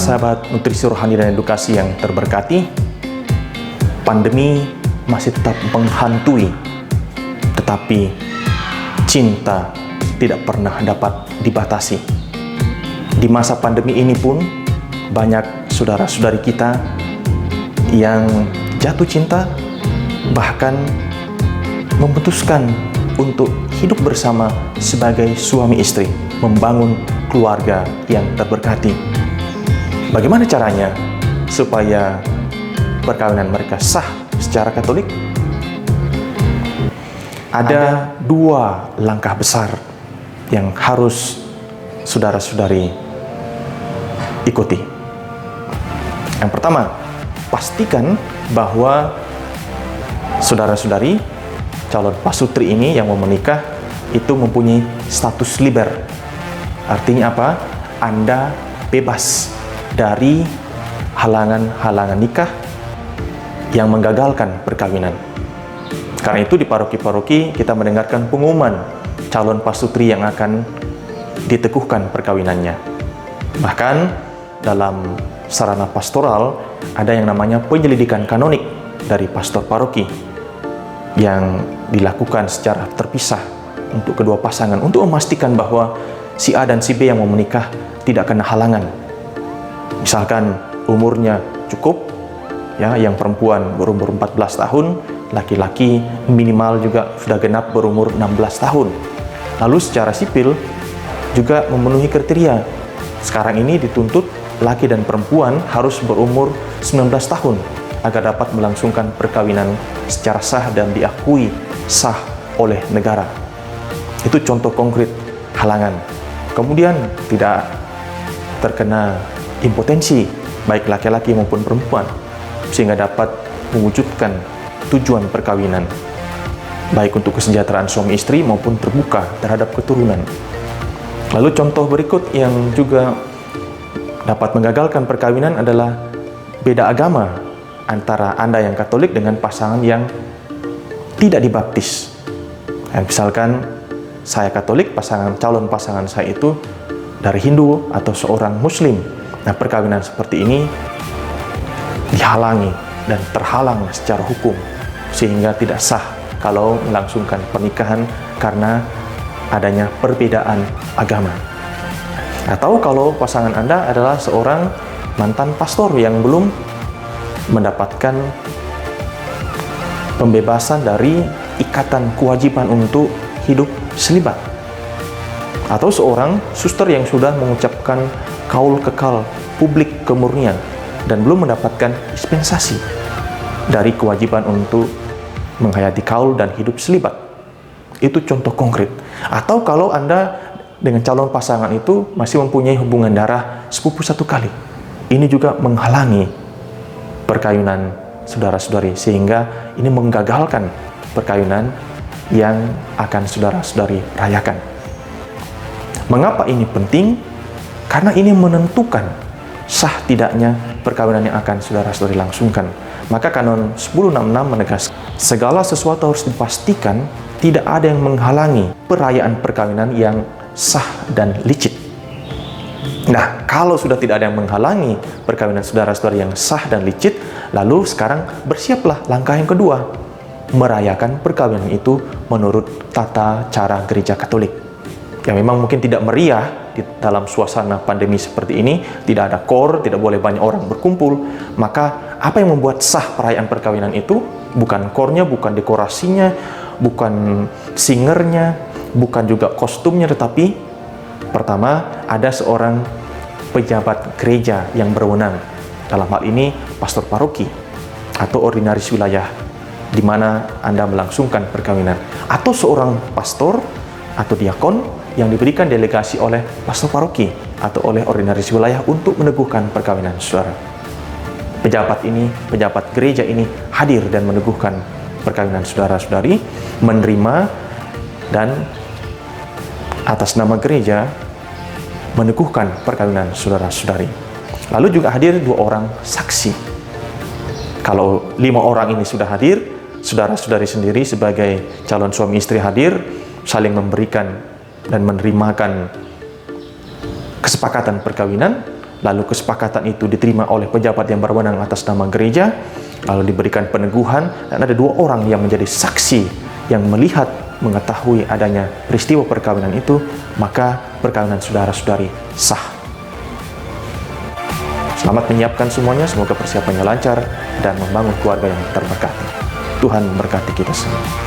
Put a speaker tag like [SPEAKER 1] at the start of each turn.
[SPEAKER 1] sahabat nutrisi rohani dan edukasi yang terberkati, pandemi masih tetap menghantui, tetapi cinta tidak pernah dapat dibatasi. Di masa pandemi ini pun banyak saudara-saudari kita yang jatuh cinta, bahkan memutuskan untuk hidup bersama sebagai suami istri, membangun keluarga yang terberkati. Bagaimana caranya supaya perkawinan mereka sah secara Katolik? Ada dua langkah besar yang harus saudara-saudari ikuti. Yang pertama, pastikan bahwa saudara-saudari calon pasutri ini yang mau menikah itu mempunyai status liber. Artinya apa? Anda bebas dari halangan-halangan nikah yang menggagalkan perkawinan. Karena itu di paroki-paroki kita mendengarkan pengumuman calon pasutri yang akan diteguhkan perkawinannya. Bahkan dalam sarana pastoral ada yang namanya penyelidikan kanonik dari pastor paroki yang dilakukan secara terpisah untuk kedua pasangan untuk memastikan bahwa si A dan si B yang mau menikah tidak kena halangan. Misalkan umurnya cukup, ya, yang perempuan berumur 14 tahun, laki-laki minimal juga sudah genap berumur 16 tahun. Lalu secara sipil juga memenuhi kriteria. Sekarang ini dituntut laki dan perempuan harus berumur 19 tahun agar dapat melangsungkan perkawinan secara sah dan diakui sah oleh negara. Itu contoh konkret halangan. Kemudian tidak terkena impotensi baik laki-laki maupun perempuan, sehingga dapat mewujudkan tujuan perkawinan baik untuk kesejahteraan suami istri maupun terbuka terhadap keturunan. Lalu contoh berikut yang juga dapat menggagalkan perkawinan adalah beda agama antara Anda yang Katolik dengan pasangan yang tidak dibaptis. Misalkan saya Katolik, calon pasangan saya itu dari Hindu atau seorang Muslim. Nah, perkawinan seperti ini dihalangi dan terhalang secara hukum sehingga tidak sah kalau melangsungkan pernikahan karena adanya perbedaan agama. Atau kalau pasangan Anda adalah seorang mantan pastor yang belum mendapatkan pembebasan dari ikatan kewajiban untuk hidup selibat, atau seorang suster yang sudah mengucapkan kaul kekal publik kemurnian dan belum mendapatkan dispensasi dari kewajiban untuk menghayati kaul dan hidup selibat. Itu contoh konkret. Atau kalau Anda dengan calon pasangan itu masih mempunyai hubungan darah sepupu satu kali, ini juga menghalangi perkawinan saudara-saudari, sehingga ini menggagalkan perkawinan yang akan saudara-saudari rayakan. Mengapa ini penting? Karena ini menentukan sah tidaknya perkawinan yang akan saudara-saudari langsungkan. Maka Kanon 1066 menegaskan, segala sesuatu harus dipastikan tidak ada yang menghalangi perayaan perkawinan yang sah dan licit. Nah, kalau sudah tidak ada yang menghalangi perkawinan saudara-saudari yang sah dan licit, lalu sekarang bersiaplah langkah yang kedua, merayakan perkawinan itu menurut tata cara gereja Katolik. Ya, memang mungkin tidak meriah di dalam suasana pandemi seperti ini, tidak ada KOR, tidak boleh banyak orang berkumpul. Maka apa yang membuat sah perayaan perkawinan itu? Bukan KOR-nya, bukan dekorasinya, bukan singernya, bukan juga kostumnya, tetapi pertama ada seorang pejabat gereja yang berwenang. Dalam hal ini pastor paroki atau ordinaris wilayah di mana Anda melangsungkan perkawinan, atau seorang pastor atau diakon yang diberikan delegasi oleh pastor paroki atau oleh ordinaris wilayah untuk meneguhkan perkawinan saudara. Pejabat gereja ini hadir dan meneguhkan perkawinan saudara-saudari, menerima dan atas nama gereja meneguhkan perkawinan saudara-saudari. Lalu juga hadir 2 orang saksi. Kalau 5 orang ini sudah hadir, saudara-saudari sendiri sebagai calon suami istri hadir, saling memberikan dan menerimakan kesepakatan perkawinan, lalu kesepakatan itu diterima oleh pejabat yang berwenang atas nama gereja, lalu diberikan peneguhan, dan ada 2 orang yang menjadi saksi yang melihat, mengetahui adanya peristiwa perkawinan itu, maka perkawinan saudara-saudari sah. Selamat menyiapkan semuanya, semoga persiapannya lancar dan membangun keluarga yang terberkati. Tuhan memberkati kita semua.